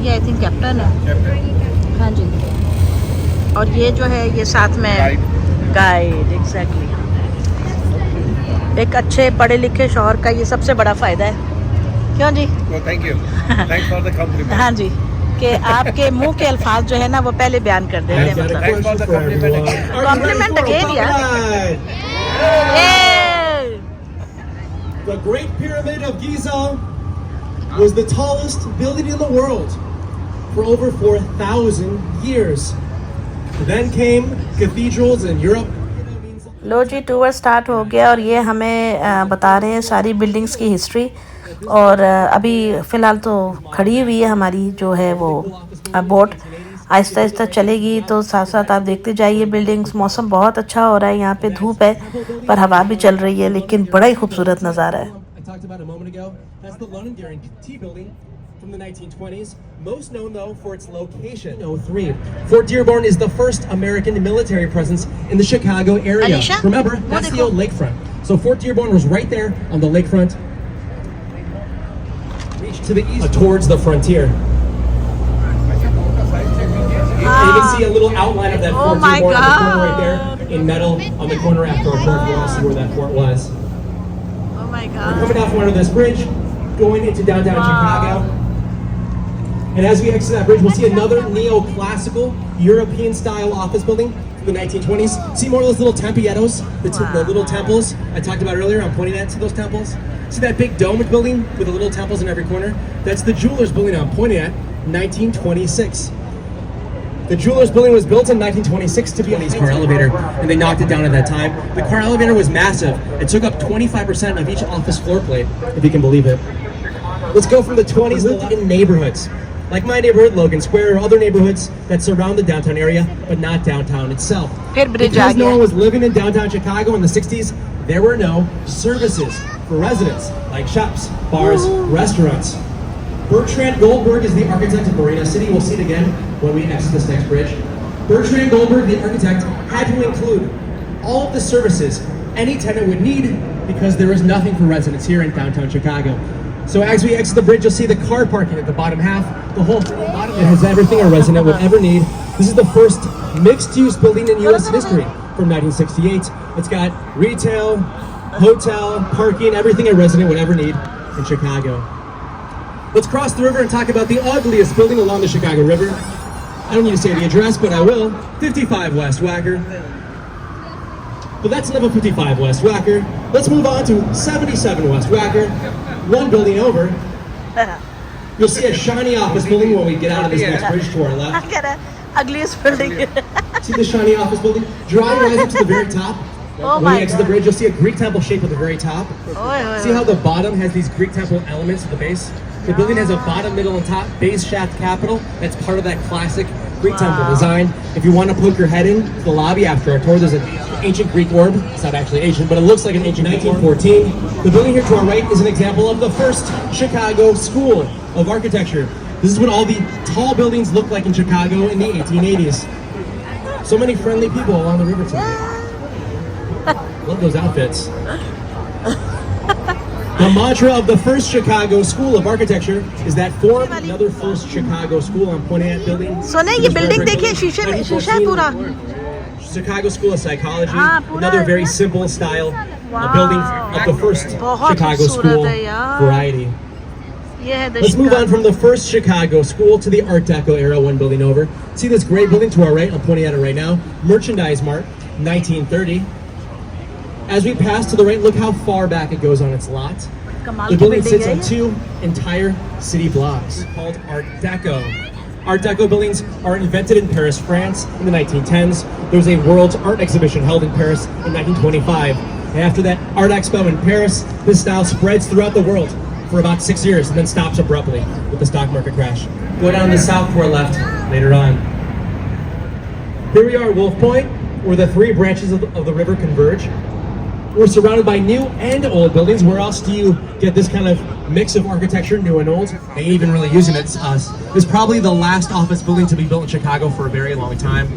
ये I think captain है। हाँ जी। और ये जो है ये साथ में गाइड। एग्जैक्टली। एक अच्छे पढ़े लिखे शौहर का ये सबसे बड़ा फ़ायदा है, क्यों जी? Thank you, thanks for the compliment. हाँ जी, कि आपके मुंह के अल्फाज जो है ना वो पहले बयान कर देते हैं। मतलब कॉम्प्लीमेंट अगेन यार। The Great Pyramid of Giza was the tallest building in the world for over 4,000 years. Then came cathedrals in Europe. लो जी, टूर स्टार्ट हो गया और ये हमें बता रहे हैं सारी बिल्डिंग्स की हिस्ट्री। और अभी फ़िलहाल तो खड़ी हुई है हमारी जो है वो बोट, आहिस्ता आहिस्ता चलेगी। तो साथ साथ आप देखते जाइए बिल्डिंग्स। मौसम बहुत अच्छा हो रहा है, यहाँ पे धूप है पर हवा भी चल रही है, लेकिन बड़ा ही खूबसूरत नज़ारा है। From the 1920s, most known though for its location. 03. Fort Dearborn is the first American military presence in the Chicago area. Alicia? Remember, that's the old lakefront. So Fort Dearborn was right there on the lakefront. Reach to the east towards the frontier. You can see a little outline of that Fort Dearborn on the corner right there in metal on the corner after our fort. You want to see where that fort was. Oh my God. We're coming off one of this bridge, going into downtown Chicago. And as we exit that bridge, we'll see another neoclassical European-style office building from the 1920s. See more of those little tempiettos, the little temples I talked about earlier. I'm pointing at those temples. See that big domed building with the little temples in every corner? That's the Jewelers building I'm pointing at, 1926. The Jewelers building was built in 1926 to be a car elevator, and they knocked it down at that time. The car elevator was massive. It took up 25% of each office floor plate, if you can believe it. Let's go from the 20s, lived in neighborhoods. Like my neighborhood, Logan Square, or other neighborhoods that surround the downtown area, but not downtown itself. Because no one was living in downtown Chicago in the 60s, there were no services for residents, like shops, bars, restaurants. Bertrand Goldberg is the architect of Marina City. We'll see it again when we exit this next bridge. Bertrand Goldberg, the architect, had to include all of the services any tenant would need because there was nothing for residents here in downtown Chicago. So as we exit the bridge, you'll see the car parking at the bottom half. The whole bottom it has everything a resident would ever need. This is the first mixed-use building in U.S. history from 1968. It's got retail, hotel, parking, everything a resident would ever need in Chicago. Let's cross the river and talk about the ugliest building along the Chicago River. I don't need to say the address, but I will. 55 West Wacker. But that's level 55 West Wacker. Let's move on to 77 West Wacker. One building over, you'll see a shiny office building when we get out of this next bridge to our left. Ugliest building. See the shiny office building? Drawing right up to the very top. When we exit the bridge, you'll see a Greek temple shape at the very top. See how the bottom has these Greek temple elements at the base? The building has a bottom, middle, and top base shaft capital. That's part of that classic Greek temple design. If you want to poke your head in the lobby after our tour, there's an ancient Greek orb. It's not actually ancient, but it looks like an ancient 1914. The building here to our right is an example of the first Chicago School of Architecture. This is what all the tall buildings looked like in Chicago in the 1880s. So many friendly people along the river today. Love those outfits. The mantra of the first Chicago School of Architecture is that form another first Chicago school. I'm pointing at building. सोने ये building देखिए, शीशे में शीशा है पूरा। Chicago School of Psychology, another very simple style, a building of the first Chicago School variety. Let's move on from the first Chicago School to the Art Deco era, one building over. See this great building to our right? I'm pointing at it right now. Merchandise Mart, 1930. As we pass to the right, look how far back it goes on its lot. The building sits on two entire city blocks called Art Deco. Art Deco buildings are invented in Paris, France in the 1910s. There was a World's Art Exhibition held in Paris in 1925. And after that Art Expo in Paris, this style spreads throughout the world for about 6 years and then stops abruptly with the stock market crash. Go down the south to our left later on. Here we are at Wolf Point, where the three branches of the river converge. We're surrounded by new and old buildings. Where else do you get this kind of mix of architecture, new and old? They ain't even really using it. It's us. It's probably the last office building to be built in Chicago for a very long time.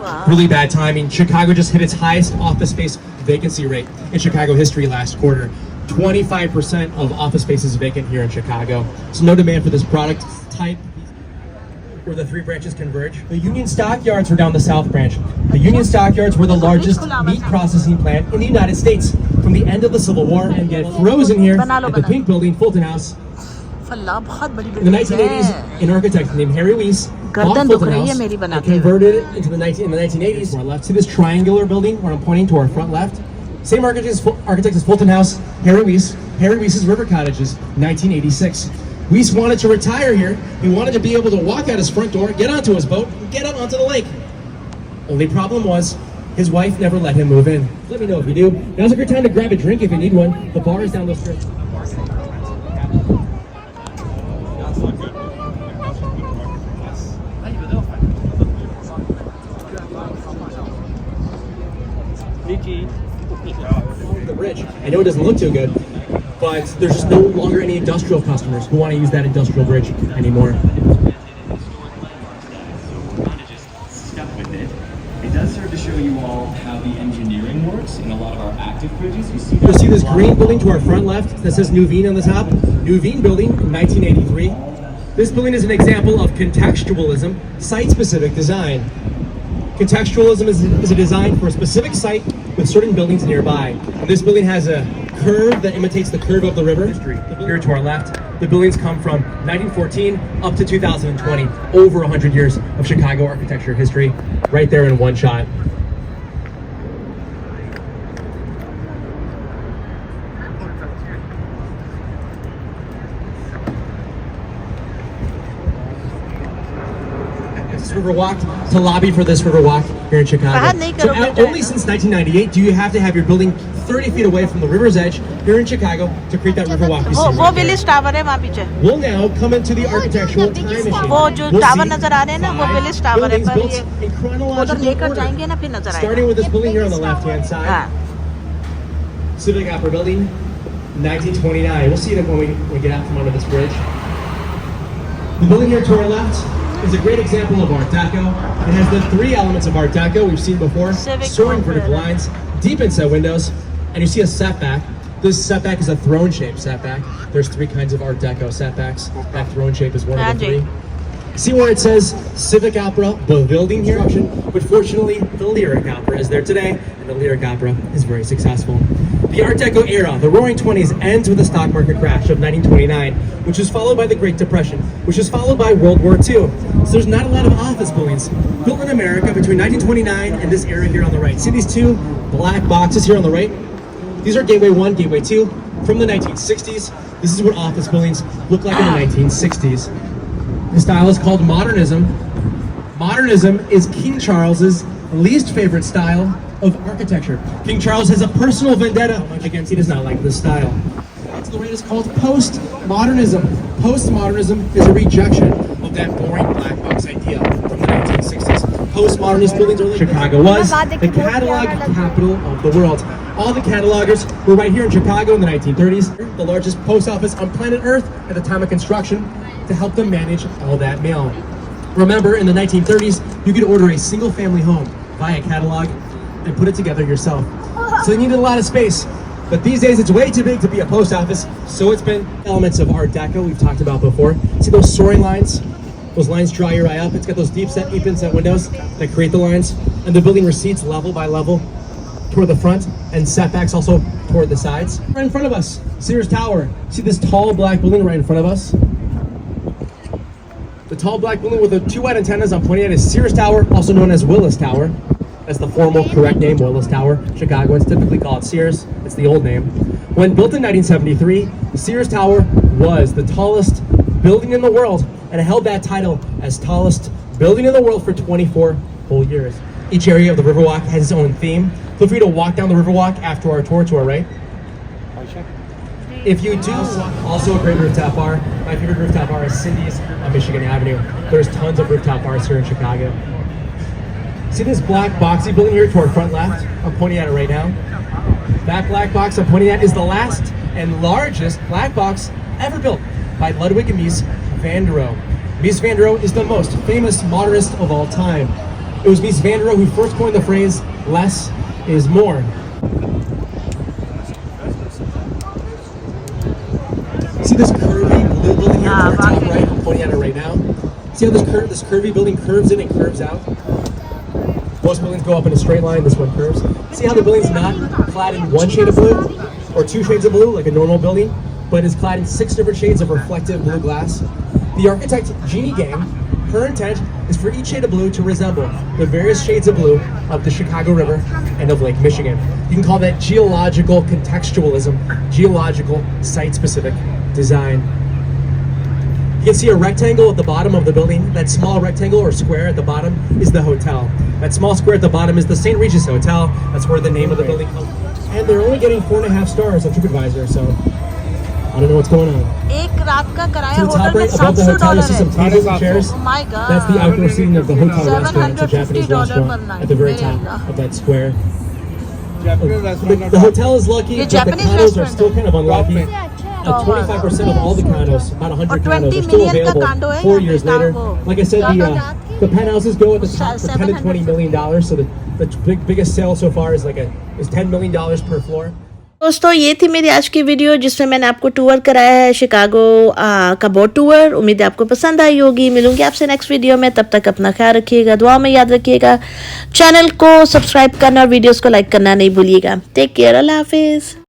Wow. Really bad timing. Chicago just hit its highest office space vacancy rate in Chicago history last quarter. 25% of office space is vacant here in Chicago. So no demand for this product type. where the three branches converge. The Union Stockyards were down the south branch. The Union Stockyards were the largest meat processing plant in the United States from the end of the Civil War and get frozen here at the Pink Building, Fulton House. In the 1980s, an architect named Harry Weiss bought Fulton House and converted it into in the 1980s. To our left, see this triangular building where I'm pointing to our front left? Same architect as Fulton House, Harry Weiss. Harry Weiss's River Cottages, 1986. Weiss wanted to retire here. He wanted to be able to walk out his front door, get onto his boat, and get out onto the lake. Only problem was, his wife never let him move in. Let me know if you do. Now's a good time to grab a drink if you need one. The bar is down the street. The bridge. I know it doesn't look too good, but there's just no longer any industrial customers who want to use that industrial bridge anymore. It does serve to show you all how the engineering works in a lot of our active bridges. You'll see this green building to our front left that says Nuveen on the top. Nuveen building, 1983. This building is an example of contextualism, site-specific design. Contextualism is a design for a specific site with certain buildings nearby. And this building has a curve that imitates the curve of the river. Here to our left, the buildings come from 1914 up to 2020, over 100 years of Chicago architecture history, right there in one shot. Riverwalk to lobby for this Riverwalk here in Chicago. So only since 1998 do you have to have your building 30 feet away from the river's edge here in Chicago to create that Riverwalk you see right there. We'll now come into the architectural time machine. We'll see buildings built in chronological order, starting with this building here on the left-hand side. Civic Opera Building, 1929. We'll see it when we get out from under this bridge. The building here to our left is a great example of Art Deco. It has the three elements of Art Deco we've seen before: soaring vertical lines, deep inset windows, and you see a setback. This setback is a throne-shaped setback. There's three kinds of Art Deco setbacks. That throne shape is one of the three. See where it says Civic Opera Building here? But fortunately, the Lyric Opera is there today, and the Lyric Opera is very successful. The Art Deco era, the Roaring '20s, ends with the stock market crash of 1929, which was followed by the Great Depression, which was followed by World War II. So there's not a lot of office buildings built in America between 1929 and this era here on the right. See these two black boxes here on the right? These are Gateway 1, Gateway 2 from the 1960s. This is what office buildings look like in the 1960s. The style is called modernism. Modernism is King Charles's least favorite style of architecture. King Charles has a personal vendetta against, he does not like this style. To the right is called postmodernism. Postmodernism is a rejection of that boring black box idea from the 1960s. Postmodernist buildings are like Chicago was the catalog capital of the world. All the catalogers were right here in Chicago in the 1930s, the largest post office on planet Earth at the time of construction, to help them manage all that mail. Remember, in the 1930s, you could order a single family home, buy a catalog, and put it together yourself. So they needed a lot of space. But these days, it's way too big to be a post office, so it's been elements of Art Deco we've talked about before. See those soaring lines? Those lines draw your eye up. It's got those deep inset windows that create the lines, and the building recedes level by level toward the front, and setbacks also toward the sides. Right in front of us, Sears Tower. See this tall black building right in front of us? The tall black building with the two white antennas I'm pointing at is Sears Tower, also known as Willis Tower. That's the formal, correct name, Willis Tower. Chicagoans typically call it Sears. It's the old name. When built in 1973, Sears Tower was the tallest building in the world, and it held that title as tallest building in the world for 24 whole years. Each area of the Riverwalk has its own theme. Feel free to walk down the Riverwalk after our tour to our right. If you do, also a great rooftop bar. My favorite rooftop bar is Cindy's on Michigan Avenue. There's tons of rooftop bars here in Chicago. See this black boxy building here to our front left? I'm pointing at it right now. That black box I'm pointing at is the last and largest black box ever built by Ludwig and Mies van der Rohe. Mies van der Rohe is the most famous modernist of all time. It was Mies van der Rohe who first coined the phrase, less is more. See this curvy blue building here to our top right? I'm pointing at it right now. See how this curvy building curves in and curves out? Most buildings go up in a straight line, this one curves. See how the building's not clad in one shade of blue or two shades of blue like a normal building, but is clad in 6 different shades of reflective blue glass? The architect Jeannie Gang, her intent is for each shade of blue to resemble the various shades of blue of the Chicago River and of Lake Michigan. You can call that geological contextualism, geological site-specific design. You can see a rectangle at the bottom of the building. That small rectangle or square at the bottom is the hotel. That small square at the bottom is the St. Regis Hotel. That's where the name of the building comes from. And they're only getting 4.5 stars on TripAdvisor, so I don't know what's going on. एक रात का किराया To the top hotel में right above the hotel, you see some $700 tables and chairs. Oh my God. That's the outdoor seating of the hotel restaurant. It's a Japanese $750 restaurant per night. at the very top Milega. of that square. Japanese restaurant. The hotel is lucky, ये but the Japanese condos are restaurant still kind of unlucky. है। 25% of all the condos, about 100 और condos, 20 are still million का available condo है 4 यहाँ years पे later. वो। Like I said, the penthouses go at the top for 10 to 20 million dollars. So the biggest sale so far is is $10 million per floor. दोस्तों ये थी मेरी आज की वीडियो जिसमें मैंने आपको टूर कराया है शिकागो का बोट टूर। उम्मीद है आपको पसंद आई होगी। मिलूंगी आपसे नेक्स्ट वीडियो में, तब तक अपना ख्याल रखिएगा, दुआ में याद रखिएगा। चैनल को सब्सक्राइब करना और वीडियोस को लाइक करना नहीं भूलिएगा। टेक केयर, अल्लाह हाफिज़।